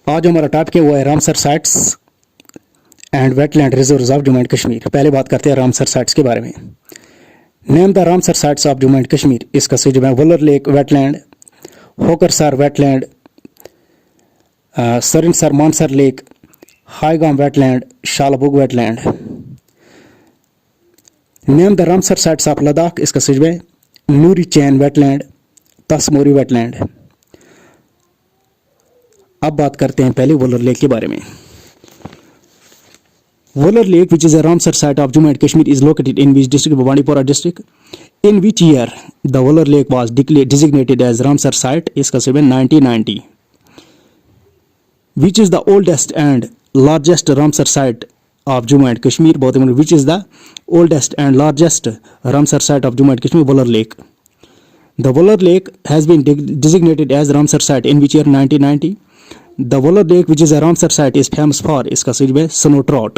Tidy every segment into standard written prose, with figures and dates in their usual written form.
आज हमारा टॉपिक है वो है Ramsar sites and wetland reserves of Jammu and Kashmir. पहले बात करते हैं रामसर साइट्स के बारे में। Name the Ramsar sites of Jammu and Kashmir. इसका सुझाव है Wular lake wetland, Hokersar wetland, Surinsar Mansar lake, Hygam wetland, Shallabugh wetland. Name the Ramsar sites of Ladakh. इसका सुझाव है नूरी चैन वेटलैंड, तसमोरी वेटलैंड। अब बात करते हैं पहले वुलर लेक के बारे में। Wular lake which is a Ramsar site of Jammu and Kashmir is located in which district? Bandipora district. In which year the Wullar Lake was designated as Ramsar site? इसका seven 1990. Which is the oldest and largest Ramsar site of Jammu and Kashmir? Which is the oldest and largest Ramsar site of Jammu and Kashmir? Wullar Lake. The Wullar Lake has been designated as Ramsar site in which year? 1990. The Wullar Lake which is a Ramsar site is famous for, इसका सुझाव है snow trout.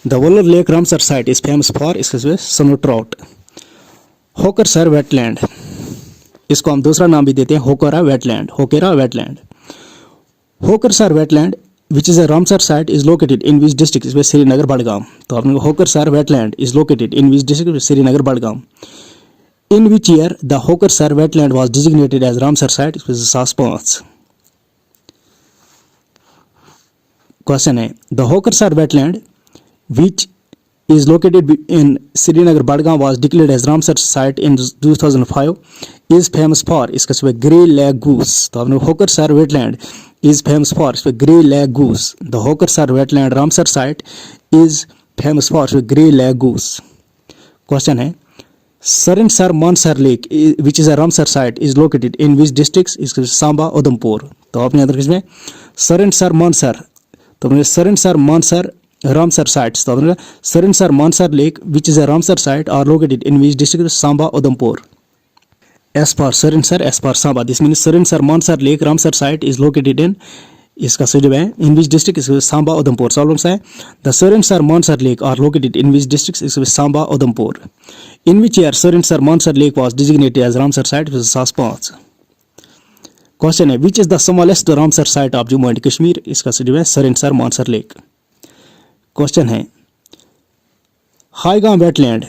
The Wullar Lake Ramsar site is famous for, इसका सुझाव है snow trout. Hokersar wetland, इसको हम दूसरा नाम भी देते हैं Hokera wetland, Hokera wetland. Hokersar wetland which is a Ramsar site is located in which district? इसमें श्रीनगर बड़गाम। तो आपने Hokersar wetland is located in which district? Srinagar Budgam. In which year the Hokersar wetland was designated as Ramsar site? इसमें 2005। क्वेश्चन है the Hokersar wetland which is located in Srinagar Badgaon was declared as Ramsar site in 2005 is famous for, इसका सुबह grey lag goose. तो आपने Hokersar wetland is famous for, इस पे grey lag goose. The Hokersar wetland Ramsar site is famous for, grey lag goose. Question है Surinsar Mansar lake which is a Ramsar site is located in which districts? इसका सांबा उधमपुर। तो आपने अंदर किसमें सरिनसर मानसर, तो अपने सरिनसर मानसर रामसर साइट्स। तो अपने Surinsar Mansar lake which is a Ramsar site are located in which district? Samba Udhampur. S for Surinsar, S for Samba, this means Surinsar Mansar lake Ramsar site is located in, इसका सुझाव है in which district? Samba Udhampur. Solve है the Surinsar Mansar lake are located in which district? Samba Udhampur. In which year Surinsar Mansar lake was designated as Ramsar site? 2005। Question है which is the smallest Ramsar site of Jammu and Kashmir? इसका सुझाव है Surinsar Mansar lake. Question है हाईगाम wetland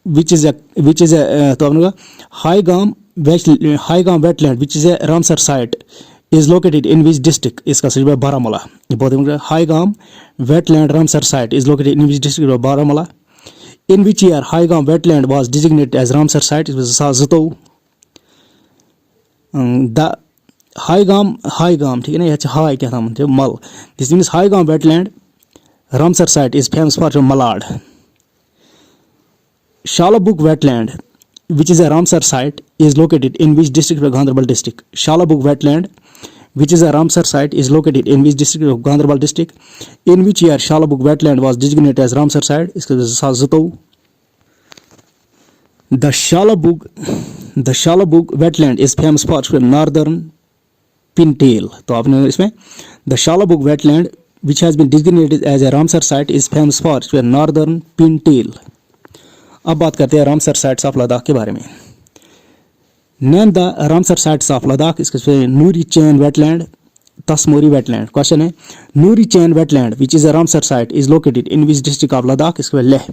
which is तो आपने Haigam wetland which is a Ramsar site is located in which district? इसका सुझाव है Baramulla. Haigam wetland Ramsar site is located in which district? Baramulla. In which year Haigam wetland was designated as Ramsar site? 2002। The Haigam ठीक है ना, यह हाई क्या था मल, this means Haigam wetland Ramsar site is famous for mallard. Shallabug wetland which is a Ramsar site is located in which district? Ganderbal district. Shallabug wetland which is a Ramsar site is located in which district? Ganderbal district. In which year Shallabug wetland was designated as Ramsar site? इसके 2002। The Shalabug wetland is famous for northern pintail। तो आपने इसमें the Shalabug wetland which has been designated as a Ramsar site is famous for northern pintail। अब बात करते हैं Ramsar sites of Ladakh के बारे में। Name the Ramsar sites of Ladakh. इसके नूरी चैन वेटलैंड, तसमोरी वेटलैंड। क्वेश्चन है नूरी चैन wetland which is a Ramsar site is located in which district of Ladakh? इसके लेह।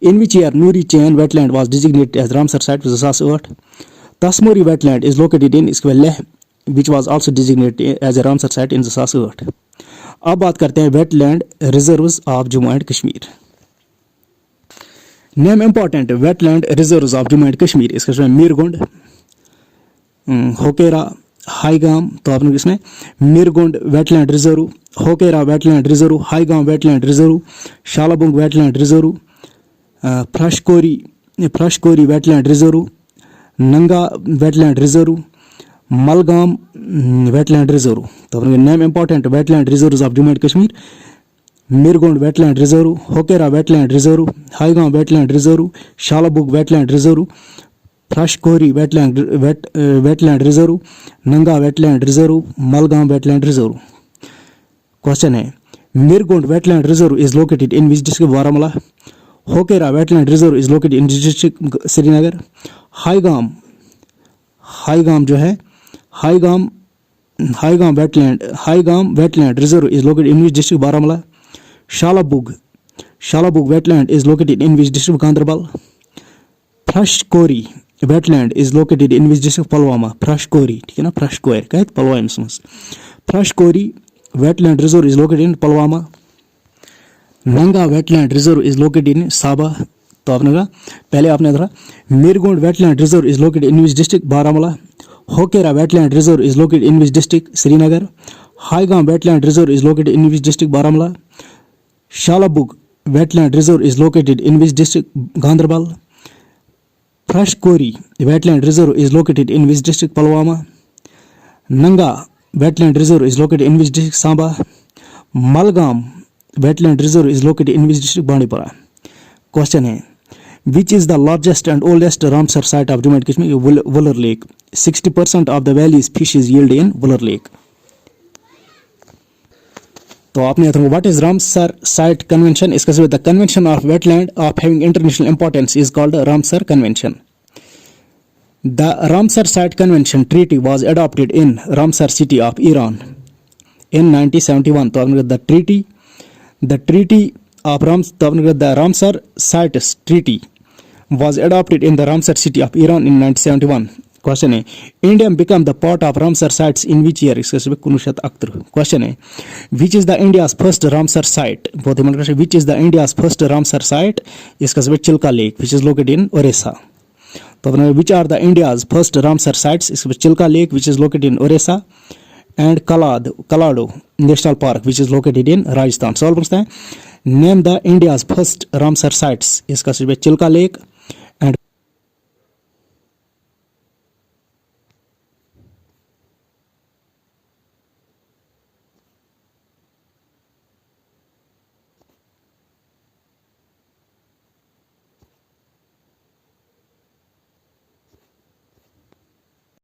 इन विच ईयर नूरी चैन wetland was designated as Ramsar site? 2008। Tsomoriri wetland is located in, इसके Leh which was also designated as a Ramsar site in 2008। अब बात करते हैं wetland reserves of Jammu and Kashmir. Name important wetland reserves of Jammu and Kashmir. इसका मीरगुंड, होकेरा, हाईगाम। तो आपने किसमें Mirgund wetland reserve, Hokera wetland reserve, Haigam wetland reserve, Shallabug wetland reserve, Freshkuri wetland reserve, Nanga wetland reserve, Malgam wetland reserve. तो अपने name important wetland reserves of Jammu and Kashmir Mirgund wetland reserve, Hokera wetland reserve, Haigam wetland reserve, Shallabug wetland reserve, Freshkuri wetland reserve, Nanga wetland reserve, Malgam wetland reserve. Question है Mirgund wetland reserve is located in which district? Baramulla. Hokera wetland reserve is located in district? Srinagar. Haigam जो है हाईगाम Highgam Wetland Reserve is located in which district? Baramulla. Shalabug Wetland is located in which district? Gandarbal. Prashkori Wetland is located in which district? Pulwama. Prashkori, ठीक है ना, Prashkori क्या है पलवामा में. Prashkori Wetland Reserve is located in Pulwama. Nanga Wetland Reserve is located in Sabah. तो आपने कहा पहले आपने कहा मीरगोंड Wetland Reserve is located in which district? Baramulla. Hokera Wetland Reserve is located in which district? Srinagar. Highgam Wetland Reserve is located in which district? Baramulla. Shalabug Wetland Reserve is located in which district? Gandarbal. Prashkori Wetland Reserve is located in which district? Pulwama. Nanga Wetland Reserve is located in which district? Samba. Malgam Wetland Reserve is located in which district? Bandipora. Question है, which is the largest and oldest Ramsar site of Jammu and Kashmir? Wular Lake. 60% of the valley's fishes yield in Wular Lake. तो आपने what is Ramsar Site Convention? इसका मतलब the Convention of Wetland of having international importance is called Ramsar Convention. The Ramsar Site Convention treaty was adopted in Ramsar city of Iran in 1971. तो आपने the treaty of the Ramsar Sites Treaty was adopted in the Ramsar city of Iran in 1971. Question है, India became the part of Ramsar sites in which year? Question है, which is the India's first Ramsar site? Which is the India's first Ramsar site? इसका सब Chilka Lake, which is located in Orissa. तो which are the India's first Ramsar sites? इसका Chilka Lake, which is located in Orissa, and Kalado National Park, which is located in Rajasthan. सवाल पूछता है, name the India's first Ramsar sites. इसका सब Chilka Lake,